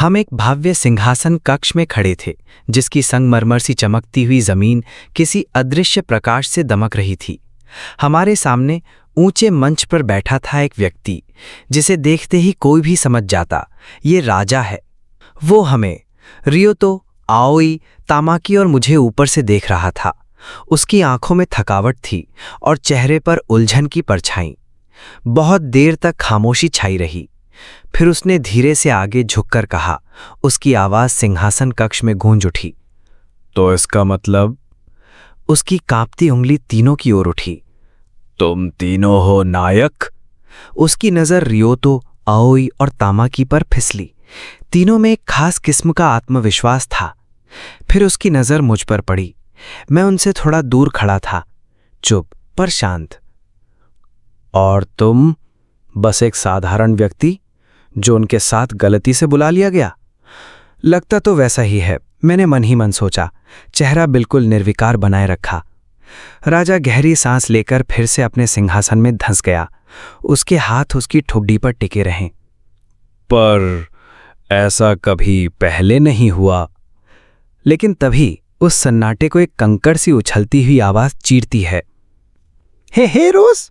हम एक भव्य सिंहासन कक्ष में खड़े थे, जिसकी संगमरमर सी चमकती हुई जमीन किसी अदृश्य प्रकाश से दमक रही थी। हमारे सामने ऊंचे मंच पर बैठा था एक व्यक्ति, जिसे देखते ही कोई भी समझ जाता ये राजा है। वो हमें, रियोतो, आओई, तामाकी और मुझे ऊपर से देख रहा था। उसकी आंखों में थकावट थी और चेहरे पर उलझन की परछाई। बहुत देर तक खामोशी छाई रही। फिर उसने धीरे से आगे झुककर कहा। उसकी आवाज सिंहासन कक्ष में गूंज उठी। तो इसका मतलब? उसकी कांपती उंगली तीनों की ओर उठी। तुम तीनों हो नायक? उसकी नजर रियोतो, आओई और तामाकी पर फिसली। तीनों में एक खास किस्म का आत्मविश्वास था। फिर उसकी नजर मुझ पर पड़ी। मैं उनसे थोड़ा दूर खड़ा था, चुप पर शांत। और तुम बस एक साधारण व्यक्ति जो उनके साथ गलती से बुला लिया गया? लगता तो वैसा ही है, मैंने मन ही मन सोचा, चेहरा बिल्कुल निर्विकार बनाए रखा। राजा गहरी सांस लेकर फिर से अपने सिंहासन में धंस गया। उसके हाथ उसकी ठुड्डी पर टिके रहे। पर ऐसा कभी पहले नहीं हुआ। लेकिन तभी उस सन्नाटे को एक कंकड़ सी उछलती हुई आवाज चीरती है। हे रोज!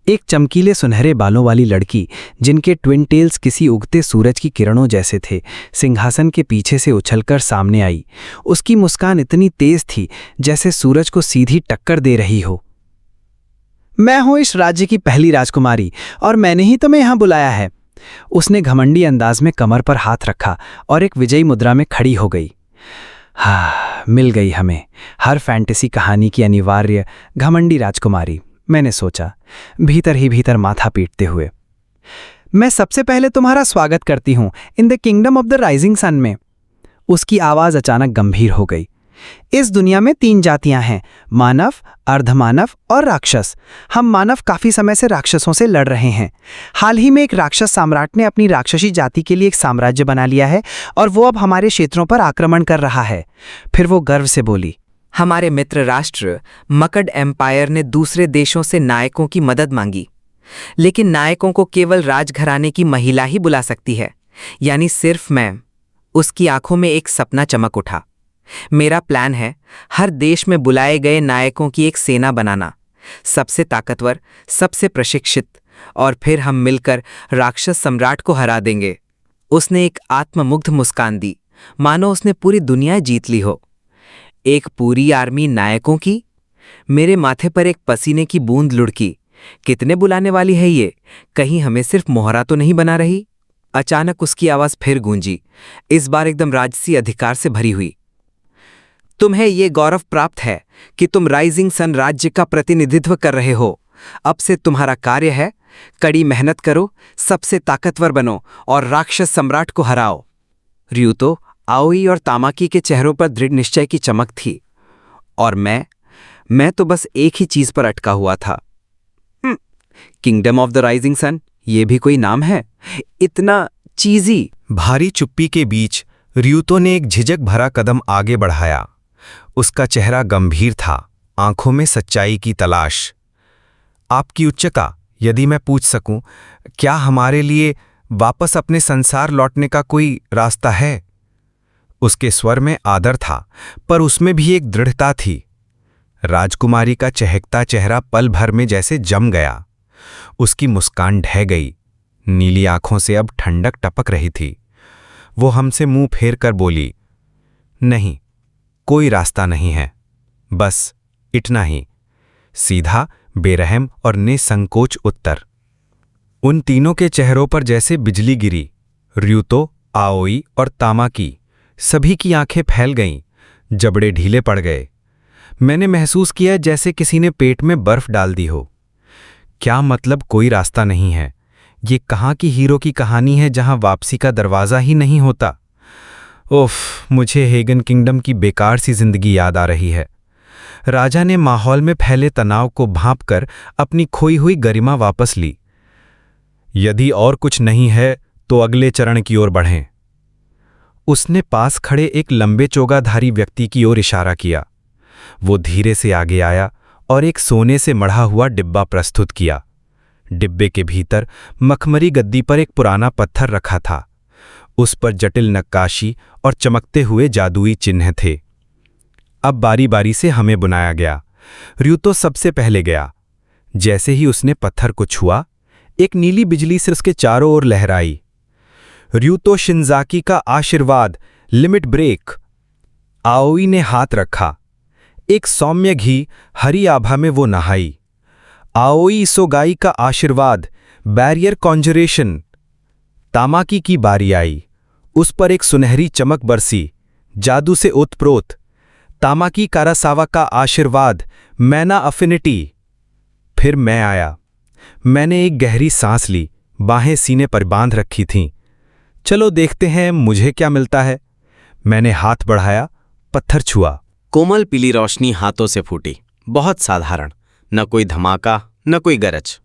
एक चमकीले सुनहरे बालों वाली लड़की, जिनके ट्विन टेल्स किसी उगते सूरज की किरणों जैसे थे, सिंहासन के पीछे से उछलकर सामने आई। उसकी मुस्कान इतनी तेज थी जैसे सूरज को सीधी टक्कर दे रही हो। मैं हूं इस राज्य की पहली राजकुमारी और मैंने ही तुम्हें यहां बुलाया है। उसने घमंडी अंदाज में कमर पर हाथ रखा और एक विजयी मुद्रा में खड़ी हो गई। हाँ, मिल गई हमें हर फैंटेसी कहानी की अनिवार्य घमंडी राजकुमारी, मैंने सोचा, भीतर ही भीतर माथा पीटते हुए। मैं सबसे पहले तुम्हारा स्वागत करती हूं in the kingdom of the rising sun में। उसकी आवाज अचानक गंभीर हो गई। इस दुनिया में 3 जातियां हैं, मानव, अर्धमानव और राक्षस। हम मानव काफी समय से राक्षसों से लड़ रहे हैं। हाल ही में एक राक्षस सम्राट ने अपनी राक्षसी जाति के लिए एक साम्राज्य बना लिया है और वो अब हमारे क्षेत्रों पर आक्रमण कर रहा है। फिर वो गर्व से बोली, हमारे मित्र राष्ट्र मकड़ एम्पायर ने दूसरे देशों से नायकों की मदद मांगी, लेकिन नायकों को केवल राजघराने की महिला ही बुला सकती है, यानी सिर्फ मैं। उसकी आंखों में एक सपना चमक उठा। मेरा प्लान है हर देश में बुलाए गए नायकों की एक सेना बनाना, सबसे ताकतवर, सबसे प्रशिक्षित, और फिर हम मिलकर राक्षस सम्राट को हरा देंगे। उसने एक आत्ममुग्ध मुस्कान दी, मानो उसने पूरी दुनिया जीत ली हो। एक पूरी आर्मी नायकों की? मेरे माथे पर एक पसीने की बूंद लुढ़की। कितने बुलाने वाली है ये? कहीं हमें सिर्फ मोहरा तो नहीं बना रही? अचानक उसकी आवाज फिर गूंजी, इस बार एकदम राजसी अधिकार से भरी हुई। तुम्हें ये गौरव प्राप्त है कि तुम राइजिंग सन राज्य का प्रतिनिधित्व कर रहे हो। अब से तुम्हारा कार्य है, कड़ी मेहनत करो, सबसे ताकतवर बनो और राक्षस सम्राट को हराओ। रियोतो, आओई और तामाकी के चेहरों पर दृढ़ निश्चय की चमक थी। और मैं तो बस एक ही चीज पर अटका हुआ था। Kingdom of the rising sun, ये भी कोई नाम है? इतना चीजी। भारी चुप्पी के बीच रियोतो ने एक झिझक भरा कदम आगे बढ़ाया। उसका चेहरा गंभीर था, आंखों में सच्चाई की तलाश। आपकी उच्चता, यदि मैं पूछ सकूं, क्या हमारे लिए वापस अपने संसार लौटने का कोई रास्ता है? उसके स्वर में आदर था, पर उसमें भी एक दृढ़ता थी। राजकुमारी का चहकता चेहरा पल भर में जैसे जम गया। उसकी मुस्कान ढह गई, नीली आंखों से अब ठंडक टपक रही थी। वो हमसे मुंह फेर कर बोली, नहीं, कोई रास्ता नहीं है, बस इतना ही। सीधा, बेरहम और निसंकोच उत्तर। उन तीनों के चेहरों पर जैसे बिजली गिरी। रियोतो, आओई और तामाकी, सभी की आंखें फैल गईं, जबड़े ढीले पड़ गए। मैंने महसूस किया जैसे किसी ने पेट में बर्फ डाल दी हो। क्या मतलब कोई रास्ता नहीं है? ये कहाँ की हीरो की कहानी है जहां वापसी का दरवाजा ही नहीं होता? ओफ, मुझे हेगन किंगडम की बेकार सी जिंदगी याद आ रही है। राजा ने माहौल में फैले तनाव को भांपकर अपनी खोई हुई गरिमा वापस ली। यदि और कुछ नहीं है तो अगले चरण की ओर बढ़ें। उसने पास खड़े एक लंबे चोगाधारी व्यक्ति की ओर इशारा किया। वो धीरे से आगे आया और एक सोने से मढ़ा हुआ डिब्बा प्रस्तुत किया। डिब्बे के भीतर मखमरी गद्दी पर एक पुराना पत्थर रखा था। उस पर जटिल नक्काशी और चमकते हुए जादुई चिन्ह थे। अब बारी बारी से हमें बुलाया गया। र्यूतो सबसे पहले गया। जैसे ही उसने पत्थर को छुआ, एक नीली बिजली से उसके चारों ओर लहराई। र्यूतो शिंजाकी का आशीर्वाद, लिमिट ब्रेक। आओई ने हाथ रखा। एक सौम्य घी हरी आभा में वो नहाई। आओई सोगाई का आशीर्वाद, बैरियर कॉन्जरेशन। तामाकी की बारी आई। उस पर एक सुनहरी चमक बरसी, जादू से ओतप्रोत। तामाकी कारासावा का आशीर्वाद, मैना अफिनिटी। फिर मैं आया। मैंने एक गहरी सांस ली, बाहें सीने पर बांध रखी थीं। चलो देखते हैं मुझे क्या मिलता है। मैंने हाथ बढ़ाया, पत्थर छुआ। कोमल पीली रोशनी हाथों से फूटी, बहुत साधारण, न कोई धमाका न कोई गरज।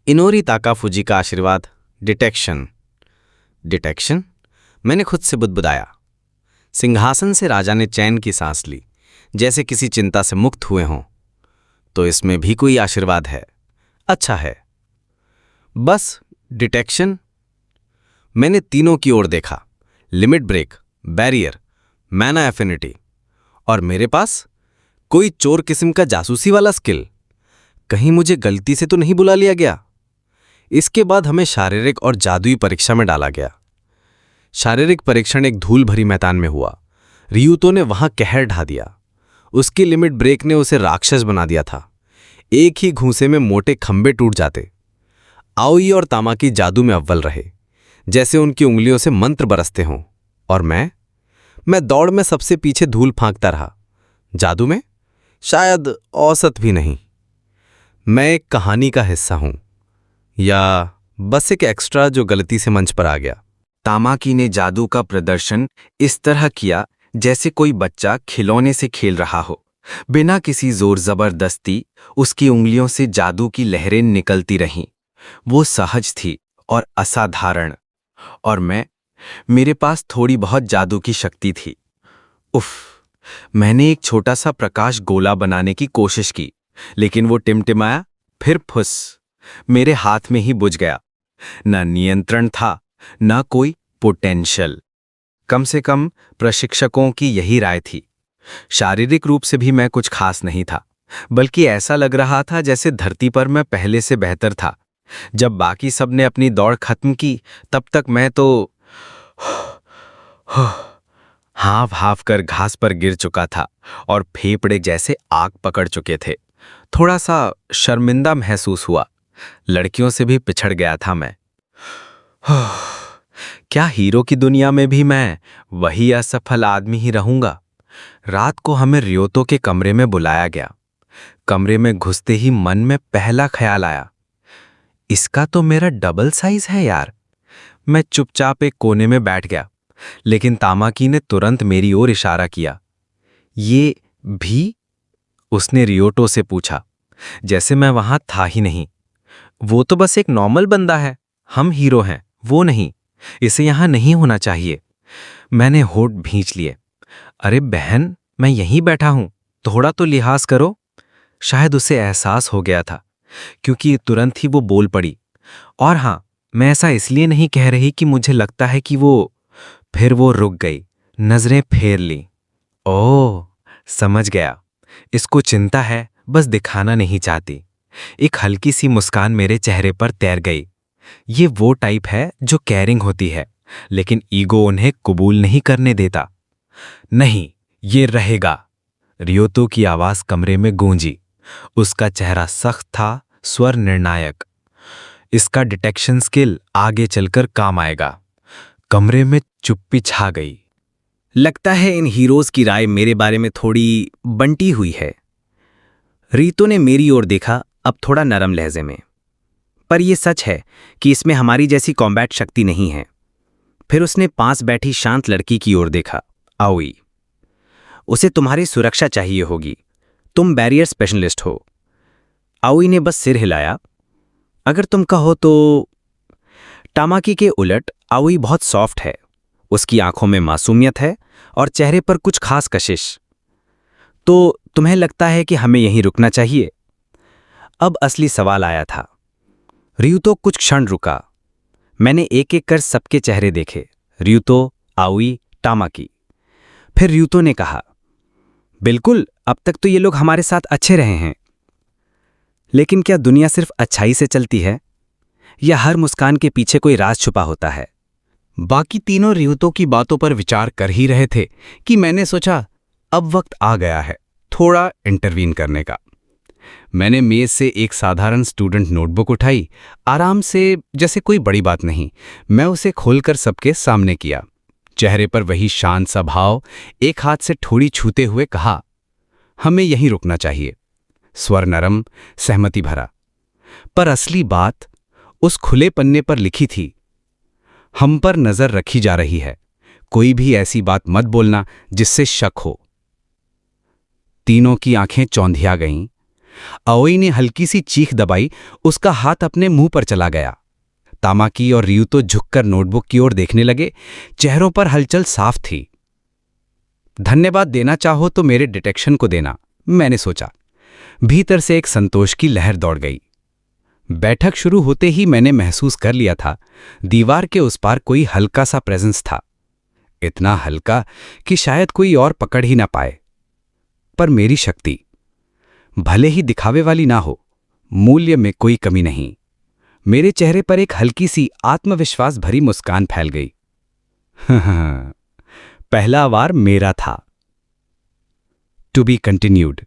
इनोरी ताकाफुजी का आशीर्वाद, डिटेक्शन। डिटेक्शन? मैंने खुद से बुदबुदाया। सिंहासन से राजा ने चैन की सांस ली, जैसे किसी चिंता से मुक्त हुए हों। तो इसमें भी कोई आशीर्वाद है? अच्छा है। बस डिटेक्शन। मैंने तीनों की ओर देखा, लिमिट ब्रेक, बैरियर, मैना एफिनिटी। और मेरे पास कोई चोर किस्म का जासूसी वाला स्किल। कहीं मुझे गलती से तो नहीं बुला लिया गया? इसके बाद हमें शारीरिक और जादुई परीक्षा में डाला गया। शारीरिक परीक्षण एक धूल भरी मैदान में हुआ। रियूतो ने वहां कहर ढा दिया। उसकी लिमिट ब्रेक ने उसे राक्षस बना दिया था। एक ही घूंसे में मोटे खंबे टूट जाते। आओई और तामाकी जादू में अव्वल रहे, जैसे उनकी उंगलियों से मंत्र बरसते हों। और मैं दौड़ में सबसे पीछे धूल फांकता रहा। जादू में शायद औसत भी नहीं। मैं एक कहानी का हिस्सा हूं, या बस एक एक्स्ट्रा जो गलती से मंच पर आ गया। तामाकी ने जादू का प्रदर्शन इस तरह किया जैसे कोई बच्चा खिलौने से खेल रहा हो। बिना किसी जोर जबरदस्ती उसकी उंगलियों से जादू की लहरें निकलती रहीं। वो सहज थी और असाधारण। और मेरे पास थोड़ी बहुत जादू की शक्ति थी। उफ! मैंने एक छोटा सा प्रकाश गोला बनाने की कोशिश की, लेकिन वो टिमटिमाया, फिर फुस, मेरे हाथ में ही बुझ गया। न नियंत्रण था, न कोई पोटेंशियल। कम से कम प्रशिक्षकों की यही राय थी। शारीरिक रूप से भी मैं कुछ खास नहीं था, बल्कि ऐसा लग रहा था जैसे धरती पर मैं पहले से बेहतर था। जब बाकी सब ने अपनी दौड़ खत्म की, तब तक मैं तो हाफ कर घास पर गिर चुका था और फेफड़े जैसे आग पकड़ चुके थे। थोड़ा सा शर्मिंदा महसूस हुआ। लड़कियों से भी पिछड़ गया था मैं। क्या हीरो की दुनिया में भी मैं वही असफल आदमी ही रहूंगा? रात को हमें रियोतो के कमरे में बुलाया गया। कमरे में घुसते ही मन में पहला ख्याल आया, इसका तो मेरा डबल साइज है यार। मैं चुपचाप एक कोने में बैठ गया, लेकिन तामाकी ने तुरंत मेरी ओर इशारा किया। ये भी? उसने रियोतो से पूछा, जैसे मैं वहां था ही नहीं। वो तो बस एक नॉर्मल बंदा है, हम हीरो हैं, वो नहीं। इसे यहां नहीं होना चाहिए। मैंने होठ भींच लिए। अरे बहन, मैं यहीं बैठा हूं, थोड़ा तो लिहाज करो। शायद उसे एहसास हो गया था, क्योंकि तुरंत ही वो बोल पड़ी। और हां, मैं ऐसा इसलिए नहीं कह रही कि मुझे लगता है कि वो। फिर वो रुक गई, नजरें फेर ली। ओह, समझ गया, इसको चिंता है, बस दिखाना नहीं चाहती। एक हल्की सी मुस्कान मेरे चेहरे पर तैर गई। ये वो टाइप है जो केयरिंग होती है, लेकिन ईगो उन्हें कबूल नहीं करने देता। नहीं, ये रहेगा। रियोतो की आवाज कमरे में गूंजी। उसका चेहरा सख्त था, स्वर निर्णायक। इसका डिटेक्शन स्किल आगे चलकर काम आएगा। कमरे में चुप्पी छा गई। लगता है इन हीरोज की राय मेरे बारे में थोड़ी बंटी हुई है। रीतो ने मेरी ओर देखा, अब थोड़ा नरम लहजे में। पर यह सच है कि इसमें हमारी जैसी कॉम्बैट शक्ति नहीं है। फिर उसने पास बैठी शांत लड़की की ओर देखा, आओई। उसे तुम्हारी सुरक्षा चाहिए होगी, तुम बैरियर स्पेशलिस्ट हो। आओई ने बस सिर हिलाया। अगर तुम कहो तो। तामाकी के उलट आओई बहुत सॉफ्ट है। उसकी आंखों में मासूमियत है और चेहरे पर कुछ खास कशिश। तो तुम्हें लगता है कि हमें यहीं रुकना चाहिए? अब असली सवाल आया था। रियूतो कुछ क्षण रुका। मैंने एक एक कर सबके चेहरे देखे, र्यूतो, आउई, टामाकी। फिर र्यूतो ने कहा, बिल्कुल, अब तक तो ये लोग हमारे साथ अच्छे रहे हैं। लेकिन क्या दुनिया सिर्फ अच्छाई से चलती है, या हर मुस्कान के पीछे कोई राज छुपा होता है? बाकी तीनों र्यूतो की बातों पर विचार कर ही रहे थे कि मैंने सोचा अब वक्त आ गया है थोड़ा इंटरवीन करने का। मैंने मेज से एक साधारण स्टूडेंट नोटबुक उठाई, आराम से, जैसे कोई बड़ी बात नहीं। मैं उसे खोलकर सबके सामने किया। चेहरे पर वही शांत सा भाव, एक हाथ से ठोड़ी छूते हुए कहा, हमें यहीं रुकना चाहिए। स्वर नरम, सहमति भरा। पर असली बात उस खुले पन्ने पर लिखी थी। हम पर नजर रखी जा रही है, कोई भी ऐसी बात मत बोलना जिससे शक हो। तीनों की आंखें चौंधिया गईं। आओई ने हल्की सी चीख दबाई, उसका हाथ अपने मुंह पर चला गया। तामाकी और र्यूतो झुककर नोटबुक की ओर देखने लगे, चेहरों पर हलचल साफ थी। धन्यवाद देना चाहो तो मेरे डिटेक्शन को देना, मैंने सोचा। भीतर से एक संतोष की लहर दौड़ गई। बैठक शुरू होते ही मैंने महसूस कर लिया था, दीवार के उस पार कोई हल्का सा प्रेजेंस था। इतना हल्का कि शायद कोई और पकड़ ही ना पाए। पर मेरी शक्ति, भले ही दिखावे वाली ना हो, मूल्य में कोई कमी नहीं। मेरे चेहरे पर एक हल्की सी आत्मविश्वास भरी मुस्कान फैल गई। पहला वार मेरा था। To be continued.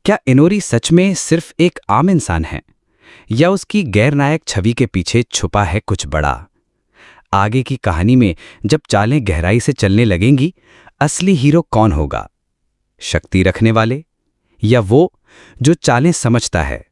क्या इनोरी सच में सिर्फ एक आम इंसान है, या उसकी गैरनायक छवि के पीछे छुपा है कुछ बड़ा? आगे की कहानी में जब चालें गहराई से चलने लगेंगी, असली हीरो कौन होगा? शक्ति रखने वाले, या वो जो चालें समझता है